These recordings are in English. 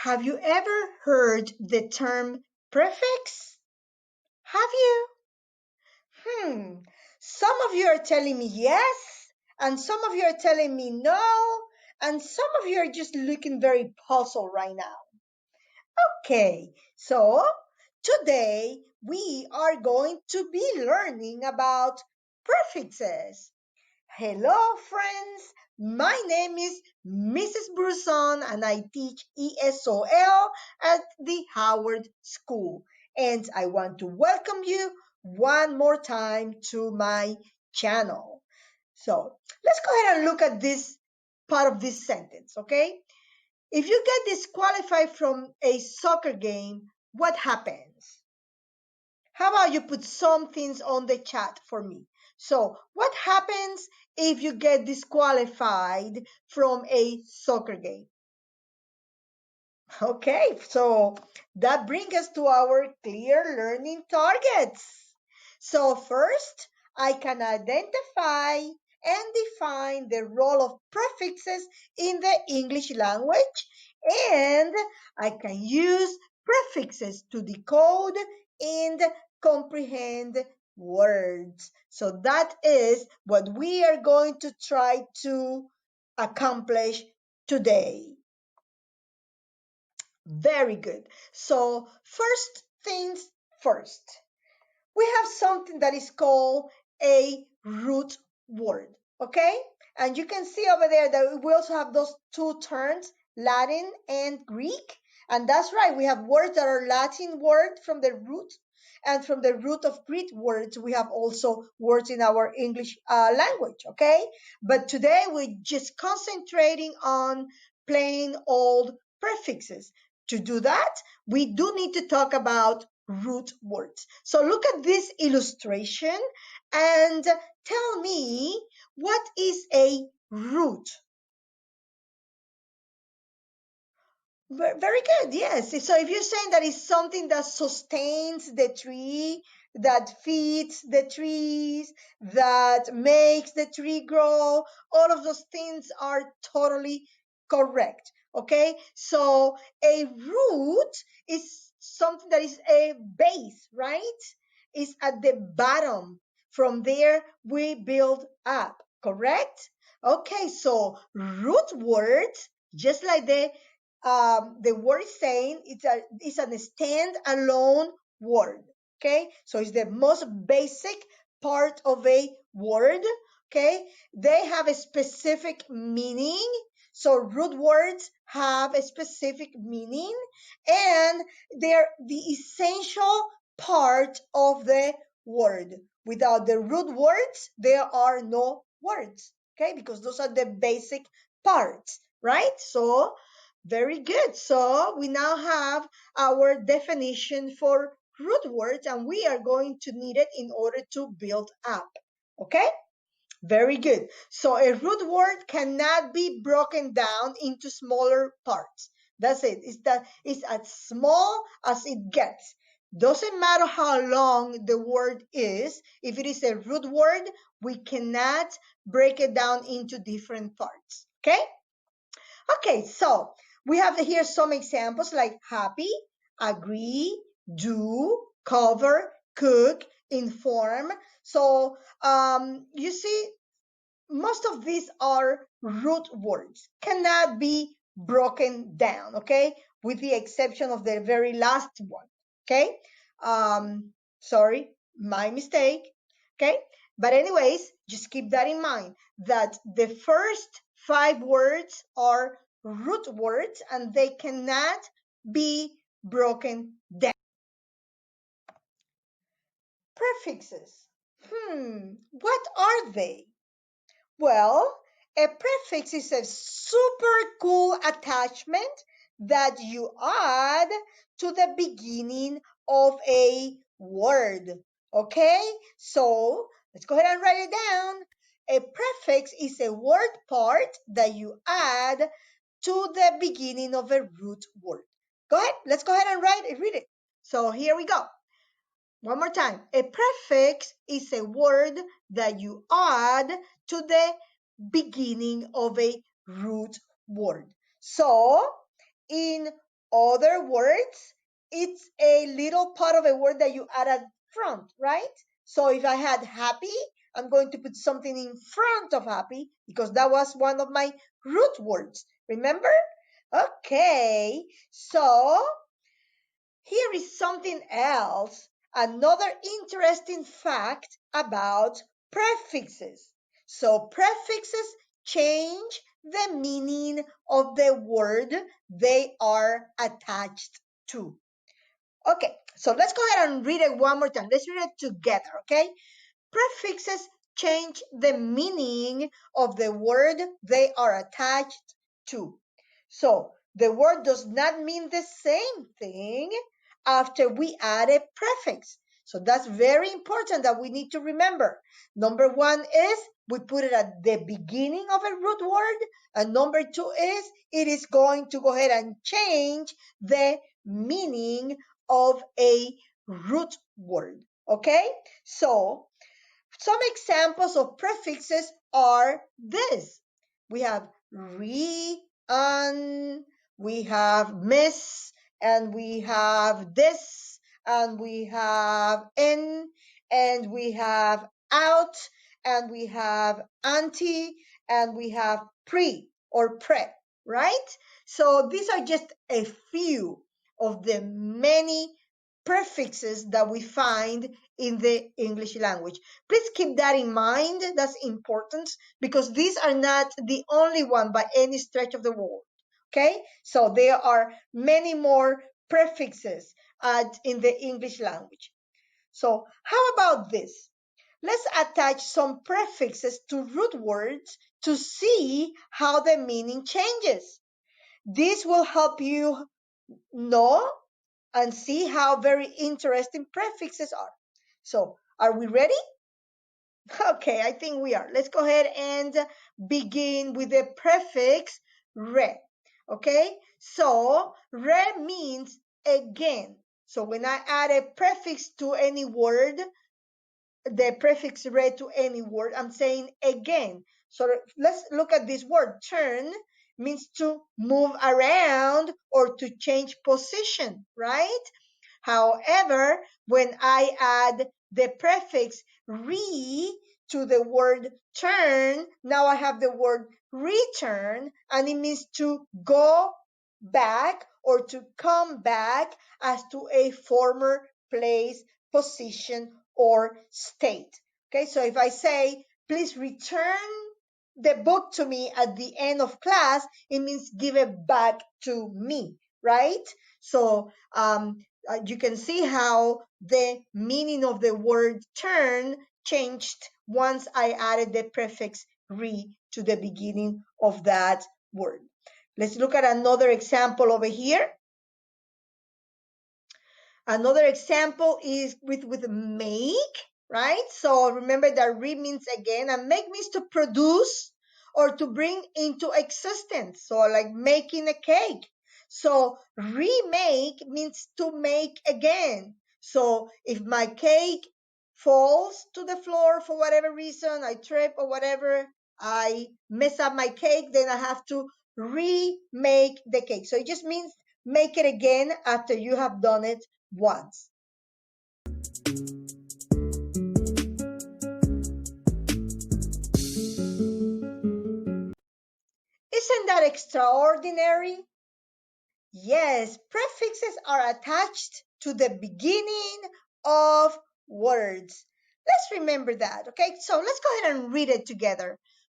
Have you ever heard the term prefix? Have you? Some of you are telling me yes, and some of you are telling me no, and some of you are just looking very puzzled right now. Okay, so today we are going to be learning about prefixes. Hello, friends. My name is Mrs. Bruson, and I teach ESOL at the Howard School. And I want to welcome you one more time to my channel. So let's go ahead and look at this part of this sentence, okay? If you get disqualified from a soccer game, what happens? How about you put some things on the chat for me? So, what happens if you get disqualified from a soccer game? Okay, so that brings us to our clear learning targets. So, first, I can identify and define the role of prefixes in the English language, and I can use prefixes to decode and comprehend words. So that is what we are going to try to accomplish today. Very good. So first things first, we have something that is called a root word, okay? And you can see over there that we also have those two terms, Latin and Greek. And that's right, we have words that are Latin words from the root, and from the root of Greek words, we have also words in our English language, okay? But today we're just concentrating on plain old prefixes. To do that, we do need to talk about root words. So look at this illustration and tell me, what is a root? Very good, yes. So if you're saying that it's something that sustains the tree, that feeds the trees, that makes the tree grow, all of those things are totally correct. Okay, so a root is something that is a base, right? It's at the bottom. From there, we build up, correct? Okay, so root words, just like the word is saying, it's a stand-alone word. Okay, so it's the most basic part of a word. Okay, they have a specific meaning. So root words have a specific meaning, and they're the essential part of the word. Without the root words, there are no words. Okay, because those are the basic parts, right? So very good. So we now have our definition for root words, and we are going to need it in order to build up. Okay? Very good. So a root word cannot be broken down into smaller parts. That's it. It's as small as it gets. Doesn't matter how long the word is. If it is a root word, we cannot break it down into different parts. Okay? Okay, so we have here some examples like happy, agree, do, cover, cook, inform. So you see, most of these are root words, cannot be broken down, okay? With the exception of the very last one, okay? Sorry, my mistake, okay? But anyways, just keep that in mind, that the first 5 words are root words and they cannot be broken down. Prefixes. What are they? Well, a prefix is a super cool attachment that you add to the beginning of a word. Okay, so let's go ahead and write it down. A prefix is a word part that you add to the beginning of a root word. Go ahead, let's go ahead and read it. So here we go. One more time. A prefix is a word that you add to the beginning of a root word. So, in Other words, it's a little part of a word that you add at front, right? So if I had happy, I'm going to put something in front of happy because that was one of my root words. Remember? Okay, so here is something else, another interesting fact about prefixes. So prefixes change the meaning of the word they are attached to. Okay, so let's go ahead and read it one more time. Let's read it together, okay? Prefixes change the meaning of the word they are attached to. So the word does not mean the same thing after we add a prefix. So that's very important that we need to remember. Number one is we put it at the beginning of a root word. And number two is it is going to go ahead and change the meaning of a root word. Okay? So some examples of prefixes are this. We have re, an, we have miss, and we have this, and we have in, and we have out, and we have anti, and we have pre or pre, right? So these are just a few of the many prefixes that we find in the English language. Please keep that in mind. That's important because these are not the only one by any stretch of the word. Okay, so there are many more prefixes in the English language. So how about this? Let's attach some prefixes to root words to see how the meaning changes. This will help you know and see how very interesting prefixes are. So, are we ready? Okay, I think we are. Let's go ahead and begin with the prefix re. Okay, so re means again. So when I add a prefix to any word, the prefix re to any word, I'm saying again. So let's look at this word. Turn means to move around or to change position, right? However, when I add the prefix re to the word turn, now I have the word return, and it means to go back or to come back as to a former place, position, or state. Okay, so if I say, please return the book to me at the end of class, it means give it back to me, right? So you can see how the meaning of the word turn changed once I added the prefix re to the beginning of that word. Let's look at another example over here. Another example is with make, right? So remember that re means again, and make means to produce or to bring into existence. So like making a cake. So remake means to make again. So if my cake falls to the floor for whatever reason, I trip or whatever, I mess up my cake, then I have to remake the cake. So it just means make it again after you have done it once. Isn't that extraordinary? Yes, prefixes are attached to the beginning of words. Let's remember that, okay? So let's go ahead and read it together.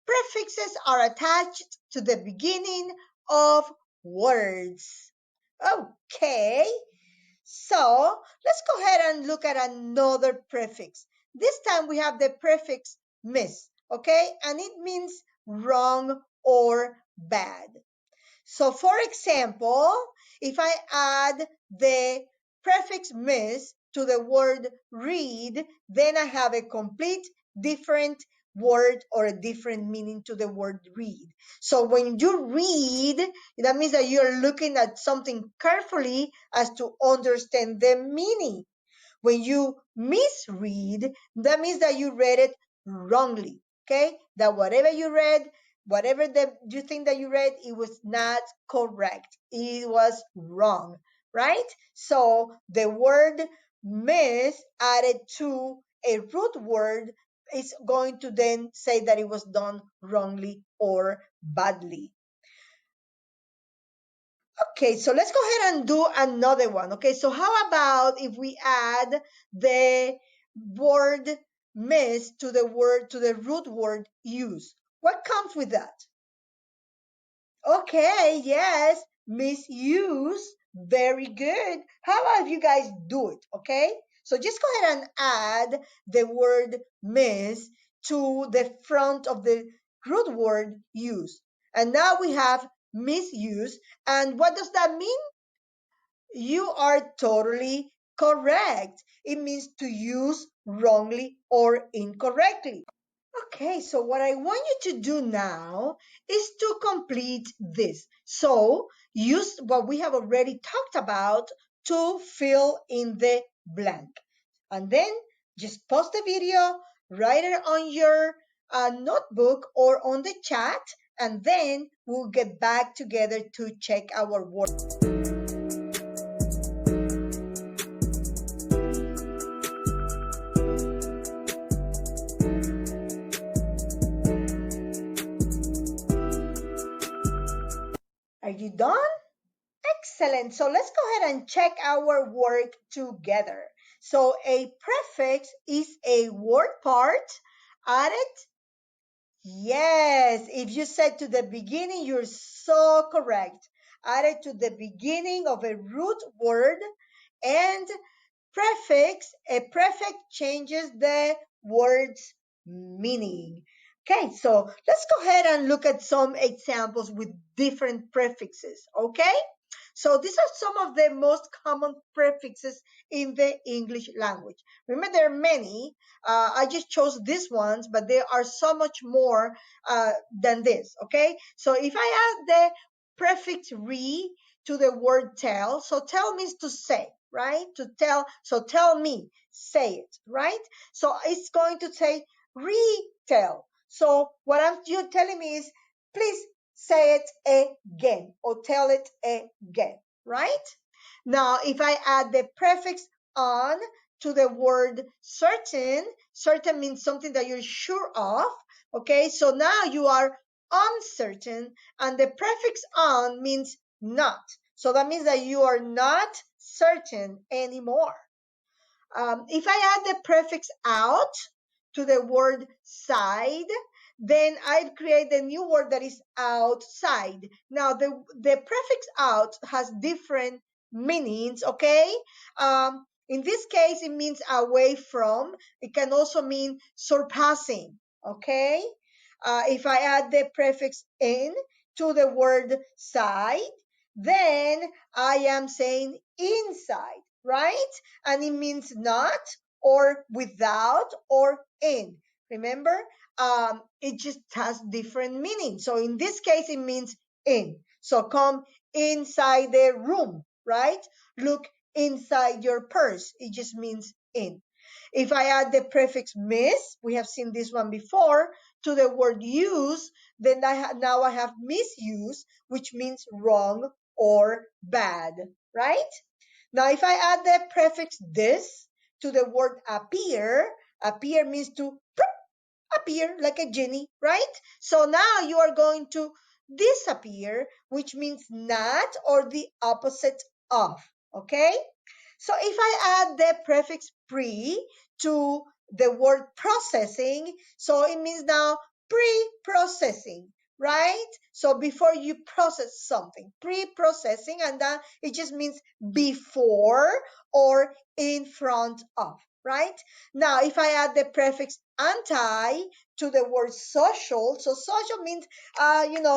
Prefixes are attached to the beginning of words. Okay, so let's go ahead and look at another prefix. This time we have the prefix miss, okay? And it means wrong or bad. So for example, if I add the prefix miss to the word read, then I have a complete different word or a different meaning to the word read. So when you read, that means that you're looking at something carefully as to understand the meaning. When you misread, that means that you read it wrongly, okay? That whatever you read, whatever that you think that you read, it was not correct. It was wrong, right? So the word miss added to a root word is going to then say that it was done wrongly or badly. Okay, so let's go ahead and do another one. Okay, so how about if we add the word miss to the root word use? What comes with that? Okay, yes, misuse. Very good. How about if you guys do it? Okay, so just go ahead and add the word miss to the front of the root word use. And now we have misuse. And what does that mean? You are totally correct. It means to use wrongly or incorrectly. Okay, so what I want you to do now is to complete this. So use what we have already talked about to fill in the blank. And then just pause the video, write it on your notebook or on the chat, and then we'll get back together to check our work. Are you done? Excellent. So let's go ahead and check our work together. So a prefix is a word part added. Yes, if you said to the beginning, you're so correct. Added to the beginning of a root word, and a prefix changes the word's meaning. Okay, so let's go ahead and look at some examples with different prefixes, okay? So these are some of the most common prefixes in the English language. Remember, there are many. I just chose these ones, but there are so much more than this, okay? So if I add the prefix re to the word tell, so tell means to say, right? To tell, so tell me, say it, right? So it's going to say retell. So what you're telling me is, please say it again or tell it again, right? Now, if I add the prefix on to the word certain, certain means something that you're sure of, okay? So now you are uncertain, and the prefix on means not. So that means that you are not certain anymore. If I add the prefix out to the word side, then I'd create a new word that is outside. Now, the prefix out has different meanings, okay? In this case, it means away from. It can also mean surpassing, okay? If I add the prefix in to the word side, then I am saying inside, right? And it means not or without or in. Remember, it just has different meanings. So in this case, it means in. So come inside the room, right? Look inside your purse. It just means in. If I add the prefix miss, we have seen this one before, to the word use, then now I have misuse, which means wrong or bad, right? Now, if I add the prefix this to the word appear, appear means to appear like a genie, right? So now you are going to disappear, which means not or the opposite of, okay? So if I add the prefix pre to the word processing, so it means now pre-processing, right? So before you process something, pre-processing, and then it just means before or in front of, right? Now, if I add the prefix anti to the word social, so social means,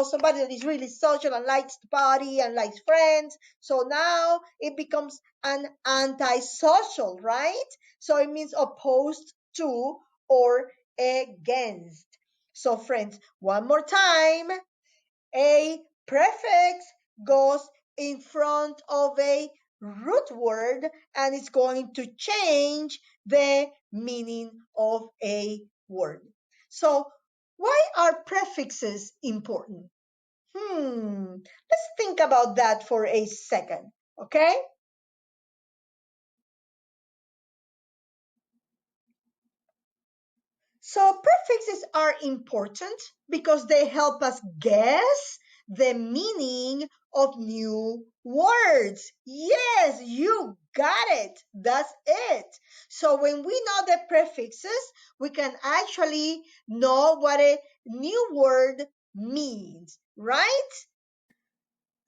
somebody that is really social and likes to party and likes friends. So now it becomes an antisocial, right? So it means opposed to or against. So friends, one more time, a prefix goes in front of a root word and it's going to change the meaning of a word. So Why are prefixes important? Let's think about that for a second, okay? So prefixes are important because they help us guess the meaning of new words. Yes, you got it. That's it. So when we know the prefixes, we can actually know what a new word means, right?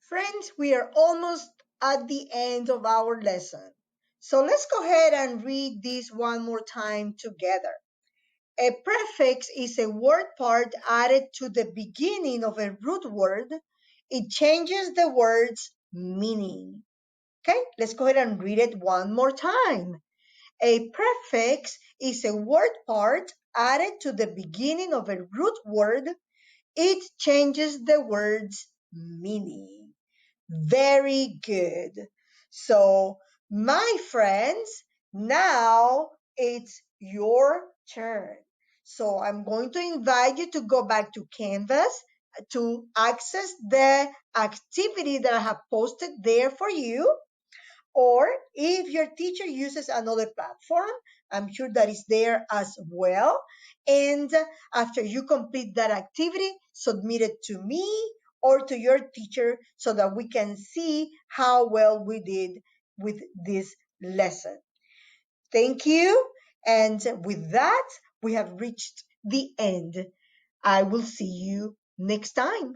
Friends, we are almost at the end of our lesson. So let's go ahead and read this one more time together. A prefix is a word part added to the beginning of a root word. It changes the word's meaning. Okay, let's go ahead and read it one more time. A prefix is a word part added to the beginning of a root word. It changes the word's meaning. Very good. So, my friends, now it's your turn. So, I'm going to invite you to go back to Canvas to access the activity that I have posted there for you. Or if your teacher uses another platform, I'm sure that is there as well. And after you complete that activity, submit it to me or to your teacher so that we can see how well we did with this lesson. Thank you. And with that, we have reached the end. I will see you next time.